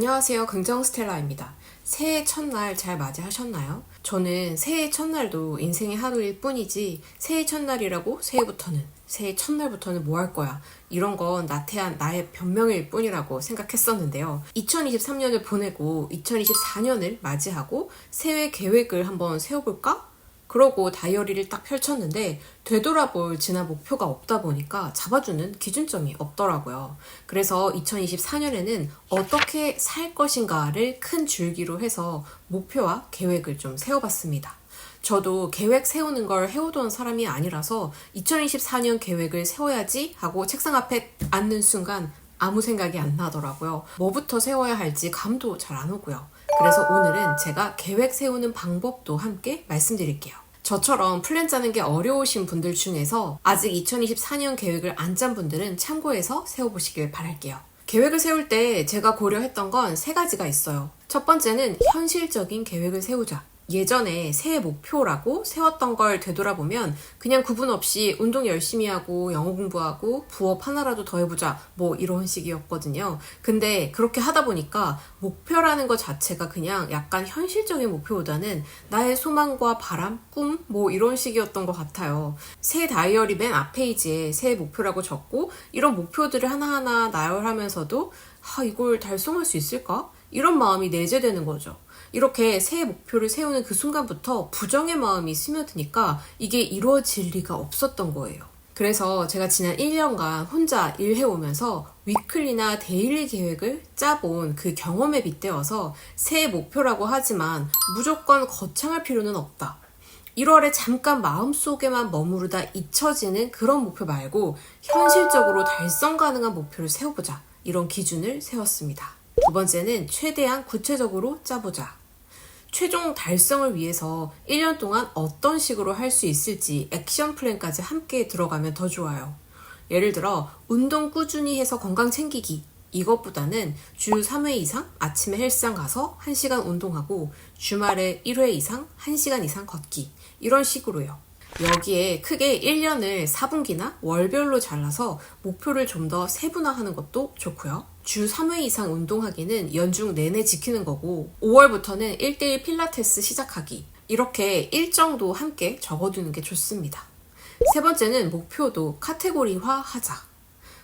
안녕하세요. 긍정스텔라입니다. 새해 첫날 잘 맞이하셨나요? 저는 새해 첫날도 인생의 하루일 뿐이지 새해 첫날이라고 새해 첫날부터는 뭐 할 거야 이런 건 나태한 나의 변명일 뿐이라고 생각했었는데요. 2023년을 보내고 2024년을 맞이하고 새해 계획을 한번 세워볼까? 그러고 다이어리를 딱 펼쳤는데 되돌아볼 지난 목표가 없다 보니까 잡아주는 기준점이 없더라고요. 그래서 2024년에는 어떻게 살 것인가를 큰 줄기로 해서 목표와 계획을 좀 세워봤습니다. 저도 계획 세우는 걸 해오던 사람이 아니라서 2024년 계획을 세워야지 하고 책상 앞에 앉는 순간 아무 생각이 안 나더라고요. 뭐부터 세워야 할지 감도 잘 안 오고요. 그래서 오늘은 제가 계획 세우는 방법도 함께 말씀드릴게요. 저처럼 플랜 짜는 게 어려우신 분들 중에서 아직 2024년 계획을 안 짠 분들은 참고해서 세워보시길 바랄게요. 계획을 세울 때 제가 고려했던 건 세 가지가 있어요. 첫 번째는 현실적인 계획을 세우자. 예전에 새해 목표라고 세웠던 걸 되돌아보면 그냥 구분 없이 운동 열심히 하고 영어 공부하고 부업 하나라도 더 해보자 뭐 이런 식이었거든요. 근데 그렇게 하다 보니까 목표라는 것 자체가 그냥 약간 현실적인 목표보다는 나의 소망과 바람, 꿈 뭐 이런 식이었던 것 같아요. 새 다이어리 맨 앞페이지에 새해 목표라고 적고 이런 목표들을 하나하나 나열하면서도 이걸 달성할 수 있을까? 이런 마음이 내재되는 거죠. 이렇게 새해 목표를 세우는 그 순간부터 부정의 마음이 스며드니까 이게 이루어질 리가 없었던 거예요. 그래서 제가 지난 1년간 혼자 일해오면서 위클리나 데일리 계획을 짜본 그 경험에 빗대어서 새해 목표라고 하지만 무조건 거창할 필요는 없다. 1월에 잠깐 마음속에만 머무르다 잊혀지는 그런 목표 말고 현실적으로 달성 가능한 목표를 세워보자. 이런 기준을 세웠습니다. 두 번째는 최대한 구체적으로 짜보자. 최종 달성을 위해서 1년 동안 어떤 식으로 할 수 있을지 액션 플랜까지 함께 들어가면 더 좋아요. 예를 들어 운동 꾸준히 해서 건강 챙기기 이것보다는 주 3회 이상 아침에 헬스장 가서 1시간 운동하고 주말에 1회 이상 1시간 이상 걷기 이런 식으로요. 여기에 크게 1년을 4분기나 월별로 잘라서 목표를 좀 더 세분화하는 것도 좋고요. 주 3회 이상 운동하기는 연중 내내 지키는 거고 5월부터는 1대1 필라테스 시작하기 이렇게 일정도 함께 적어두는 게 좋습니다. 세 번째는 목표도 카테고리화 하자.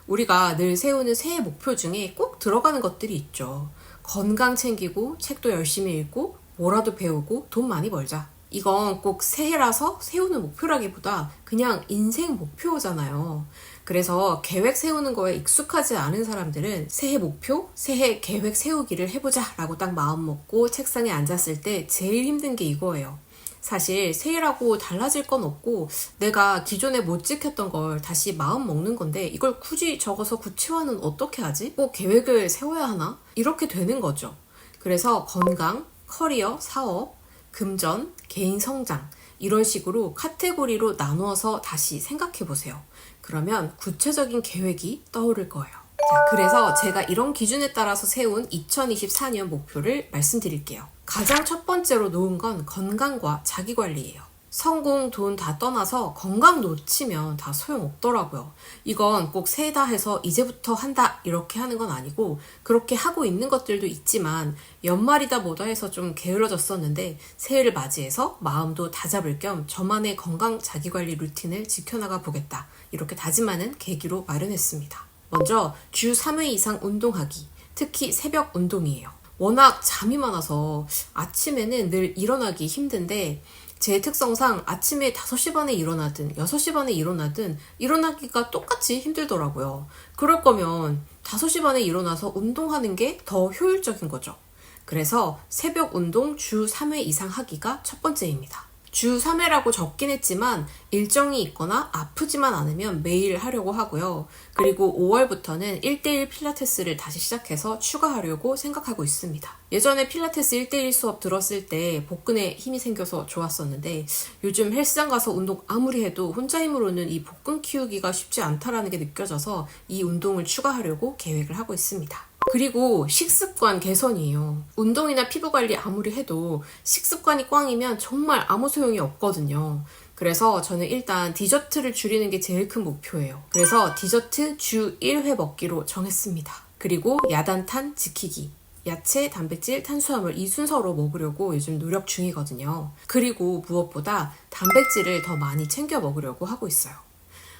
우리가 늘 세우는 새해 목표 중에 꼭 들어가는 것들이 있죠. 건강 챙기고 책도 열심히 읽고 뭐라도 배우고 돈 많이 벌자. 이건 꼭 새해라서 세우는 목표라기보다 그냥 인생 목표잖아요. 그래서 계획 세우는 거에 익숙하지 않은 사람들은 새해 목표, 새해 계획 세우기를 해보자 라고 딱 마음 먹고 책상에 앉았을 때 제일 힘든 게 이거예요. 사실 새해라고 달라질 건 없고 내가 기존에 못 지켰던 걸 다시 마음 먹는 건데 이걸 굳이 적어서 구체화는 어떻게 하지? 꼭 계획을 세워야 하나? 이렇게 되는 거죠. 그래서 건강, 커리어, 사업, 금전, 개인 성장 이런 식으로 카테고리로 나누어서 다시 생각해 보세요. 그러면 구체적인 계획이 떠오를 거예요. 자, 그래서 제가 이런 기준에 따라서 세운 2024년 목표를 말씀드릴게요. 가장 첫 번째로 놓은 건 건강과 자기관리예요. 성공, 돈 다 떠나서 건강 놓치면 다 소용없더라고요. 이건 꼭 새해다 해서 이제부터 한다 이렇게 하는 건 아니고 그렇게 하고 있는 것들도 있지만 연말이다 뭐다 해서 좀 게을러졌었는데 새해를 맞이해서 마음도 다잡을 겸 저만의 건강 자기관리 루틴을 지켜나가 보겠다. 이렇게 다짐하는 계기로 마련했습니다. 먼저 주 3회 이상 운동하기, 특히 새벽 운동이에요. 워낙 잠이 많아서 아침에는 늘 일어나기 힘든데 제 특성상 아침에 5시 반에 일어나든 6시 반에 일어나든 일어나기가 똑같이 힘들더라고요. 그럴 거면 5시 반에 일어나서 운동하는 게 더 효율적인 거죠. 그래서 새벽 운동 주 3회 이상 하기가 첫 번째입니다. 주 3회라고 적긴 했지만 일정이 있거나 아프지만 않으면 매일 하려고 하고요. 그리고 5월부터는 1대1 필라테스를 다시 시작해서 추가하려고 생각하고 있습니다. 예전에 필라테스 1대1 수업 들었을 때 복근에 힘이 생겨서 좋았었는데 요즘 헬스장 가서 운동 아무리 해도 혼자 힘으로는 이 복근 키우기가 쉽지 않다라는 게 느껴져서 이 운동을 추가하려고 계획을 하고 있습니다. 그리고 식습관 개선이에요. 운동이나 피부 관리 아무리 해도 식습관이 꽝이면 정말 아무 소용이 없거든요. 그래서 저는 일단 디저트를 줄이는 게 제일 큰 목표예요. 그래서 디저트 주 1회 먹기로 정했습니다. 그리고 야단탄 지키기. 야채, 단백질, 탄수화물 이 순서로 먹으려고 요즘 노력 중이거든요. 그리고 무엇보다 단백질을 더 많이 챙겨 먹으려고 하고 있어요.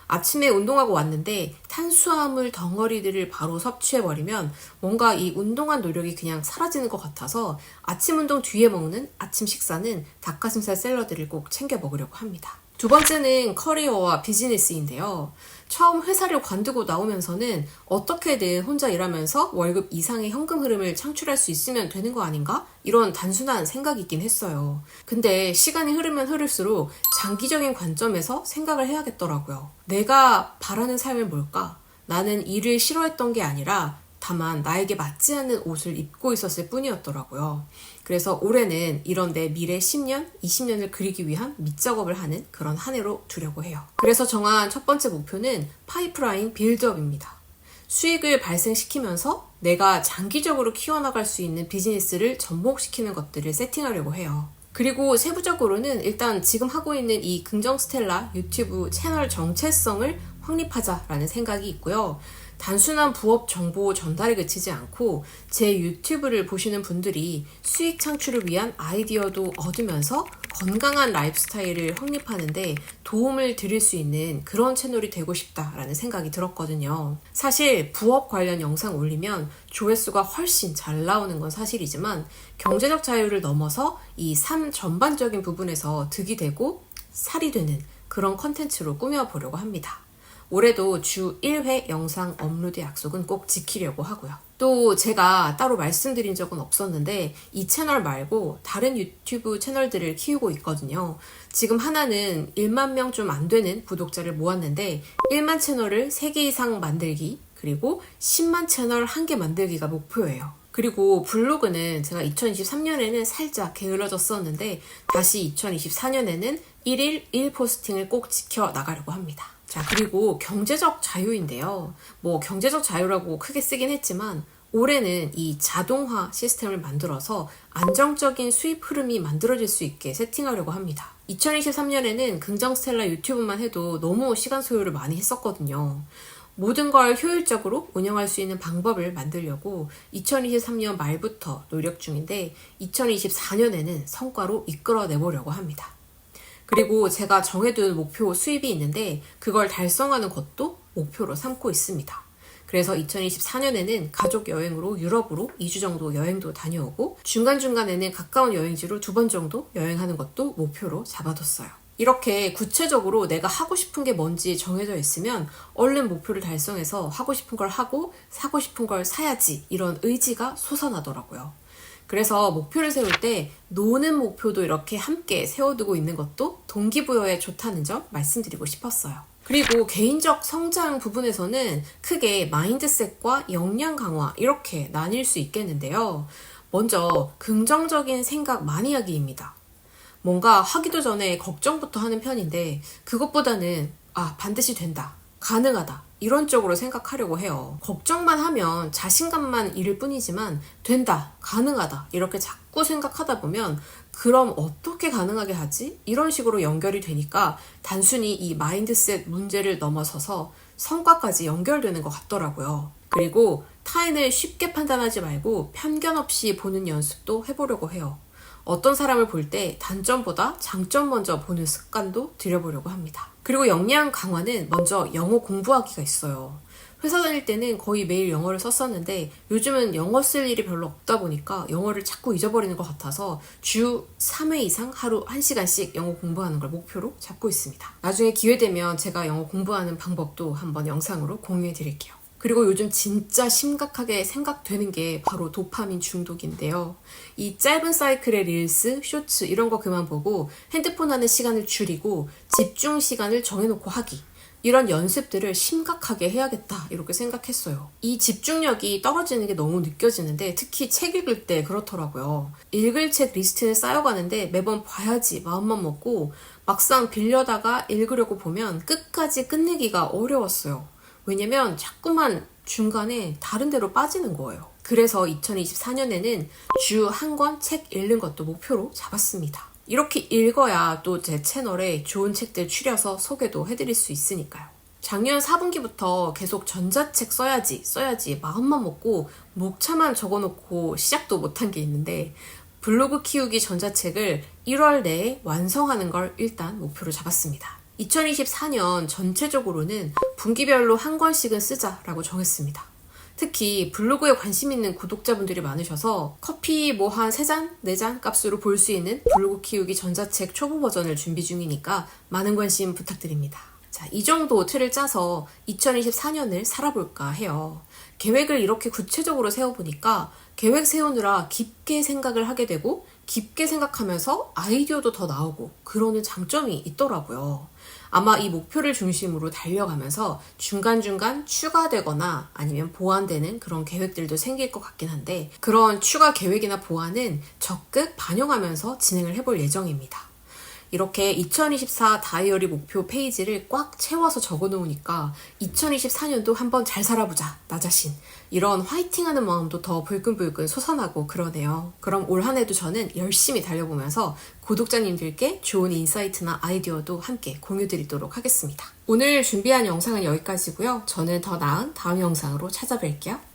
아침에 운동하고 왔는데 탄수화물 덩어리들을 바로 섭취해버리면 뭔가 이 운동한 노력이 그냥 사라지는 것 같아서 아침 운동 뒤에 먹는 아침 식사는 닭가슴살 샐러드를 꼭 챙겨 먹으려고 합니다. 두 번째는 커리어와 비즈니스인데요. 처음 회사를 관두고 나오면서는 어떻게든 혼자 일하면서 월급 이상의 현금 흐름을 창출할 수 있으면 되는 거 아닌가? 이런 단순한 생각이긴 했어요. 근데 시간이 흐르면 흐를수록 장기적인 관점에서 생각을 해야겠더라고요. 내가 바라는 삶은 뭘까? 나는 일을 싫어했던 게 아니라 다만 나에게 맞지 않는 옷을 입고 있었을 뿐이었더라고요. 그래서 올해는 이런 내 미래 10년, 20년을 그리기 위한 밑작업을 하는 그런 한 해로 두려고 해요. 그래서 정한 첫 번째 목표는 파이프라인 빌드업입니다. 수익을 발생시키면서 내가 장기적으로 키워나갈 수 있는 비즈니스를 접목시키는 것들을 세팅하려고 해요. 그리고 세부적으로는 일단 지금 하고 있는 이 긍정스텔라 유튜브 채널 정체성을 확립하자라는 생각이 있고요. 단순한 부업 정보 전달에 그치지 않고 제 유튜브를 보시는 분들이 수익 창출을 위한 아이디어도 얻으면서 건강한 라이프 스타일을 확립하는데 도움을 드릴 수 있는 그런 채널이 되고 싶다라는 생각이 들었거든요. 사실 부업 관련 영상 올리면 조회수가 훨씬 잘 나오는 건 사실이지만 경제적 자유를 넘어서 이 삶 전반적인 부분에서 득이 되고 살이 되는 그런 컨텐츠로 꾸며보려고 합니다. 올해도 주 1회 영상 업로드 약속은 꼭 지키려고 하고요. 또 제가 따로 말씀드린 적은 없었는데 이 채널 말고 다른 유튜브 채널들을 키우고 있거든요. 지금 하나는 1만 명 좀 안 되는 구독자를 모았는데 1만 채널을 3개 이상 만들기 그리고 10만 채널 1개 만들기가 목표예요. 그리고 블로그는 제가 2023년에는 살짝 게을러졌었는데 다시 2024년에는 1일 1포스팅을 꼭 지켜나가려고 합니다. 자, 그리고 경제적 자유인데요. 경제적 자유라고 크게 쓰긴 했지만 올해는 이 자동화 시스템을 만들어서 안정적인 수입 흐름이 만들어질 수 있게 세팅하려고 합니다. 2023년에는 긍정스텔라 유튜브만 해도 너무 시간 소요를 많이 했었거든요. 모든 걸 효율적으로 운영할 수 있는 방법을 만들려고 2023년 말부터 노력 중인데 2024년에는 성과로 이끌어내보려고 합니다. 그리고 제가 정해둔 목표 수입이 있는데 그걸 달성하는 것도 목표로 삼고 있습니다. 그래서 2024년에는 가족 여행으로 유럽으로 2주 정도 여행도 다녀오고 중간중간에는 가까운 여행지로 2번 정도 여행하는 것도 목표로 잡아뒀어요. 이렇게 구체적으로 내가 하고 싶은 게 뭔지 정해져 있으면 얼른 목표를 달성해서 하고 싶은 걸 하고 사고 싶은 걸 사야지 이런 의지가 솟아나더라고요. 그래서 목표를 세울 때 노는 목표도 이렇게 함께 세워두고 있는 것도 동기부여에 좋다는 점 말씀드리고 싶었어요. 그리고 개인적 성장 부분에서는 크게 마인드셋과 역량 강화 이렇게 나뉠 수 있겠는데요. 먼저 긍정적인 생각 많이 하기입니다. 뭔가 하기도 전에 걱정부터 하는 편인데 그것보다는 반드시 된다, 가능하다 이런 쪽으로 생각하려고 해요. 걱정만 하면 자신감만 잃을 뿐이지만 된다, 가능하다 이렇게 자꾸 생각하다 보면 그럼 어떻게 가능하게 하지? 이런 식으로 연결이 되니까 단순히 이 마인드셋 문제를 넘어서서 성과까지 연결되는 것 같더라고요. 그리고 타인을 쉽게 판단하지 말고 편견 없이 보는 연습도 해보려고 해요. 어떤 사람을 볼 때 단점보다 장점 먼저 보는 습관도 들여보려고 합니다. 그리고 역량 강화는 먼저 영어 공부하기가 있어요. 회사 다닐 때는 거의 매일 영어를 썼었는데 요즘은 영어 쓸 일이 별로 없다 보니까 영어를 자꾸 잊어버리는 것 같아서 주 3회 이상 하루 1시간씩 영어 공부하는 걸 목표로 잡고 있습니다. 나중에 기회 되면 제가 영어 공부하는 방법도 한번 영상으로 공유해 드릴게요. 그리고 요즘 진짜 심각하게 생각되는 게 바로 도파민 중독인데요. 이 짧은 사이클의 릴스, 쇼츠 이런 거 그만 보고 핸드폰 하는 시간을 줄이고 집중 시간을 정해놓고 하기. 이런 연습들을 심각하게 해야겠다 이렇게 생각했어요. 이 집중력이 떨어지는 게 너무 느껴지는데 특히 책 읽을 때 그렇더라고요. 읽을 책 리스트는 쌓여가는데 매번 봐야지 마음만 먹고 막상 빌려다가 읽으려고 보면 끝까지 끝내기가 어려웠어요. 왜냐면 자꾸만 중간에 다른 데로 빠지는 거예요. 그래서 2024년에는 주 한 권 책 읽는 것도 목표로 잡았습니다. 이렇게 읽어야 또 제 채널에 좋은 책들 추려서 소개도 해드릴 수 있으니까요. 작년 4분기부터 계속 전자책 써야지 마음만 먹고 목차만 적어놓고 시작도 못한 게 있는데 블로그 키우기 전자책을 1월 내에 완성하는 걸 일단 목표로 잡았습니다. 2024년 전체적으로는 분기별로 한 권씩은 쓰자라고 정했습니다. 특히 블로그에 관심 있는 구독자분들이 많으셔서 커피 뭐 한 3잔, 4잔 값으로 볼 수 있는 블로그 키우기 전자책 초보 버전을 준비 중이니까 많은 관심 부탁드립니다. 자, 이 정도 틀을 짜서 2024년을 살아볼까 해요. 계획을 이렇게 구체적으로 세워보니까 계획 세우느라 깊게 생각을 하게 되고 깊게 생각하면서 아이디어도 더 나오고 그러는 장점이 있더라고요. 아마 이 목표를 중심으로 달려가면서 중간중간 추가되거나 아니면 보완되는 그런 계획들도 생길 것 같긴 한데 그런 추가 계획이나 보완은 적극 반영하면서 진행을 해볼 예정입니다. 이렇게 2024 다이어리 목표 페이지를 꽉 채워서 적어 놓으니까 2024년도 한번 잘 살아보자, 나 자신. 이런 화이팅하는 마음도 더 불끈불끈 솟아나고 그러네요. 그럼 올 한 해도 저는 열심히 달려보면서 구독자님들께 좋은 인사이트나 아이디어도 함께 공유드리도록 하겠습니다. 오늘 준비한 영상은 여기까지고요. 저는 더 나은 다음 영상으로 찾아뵐게요.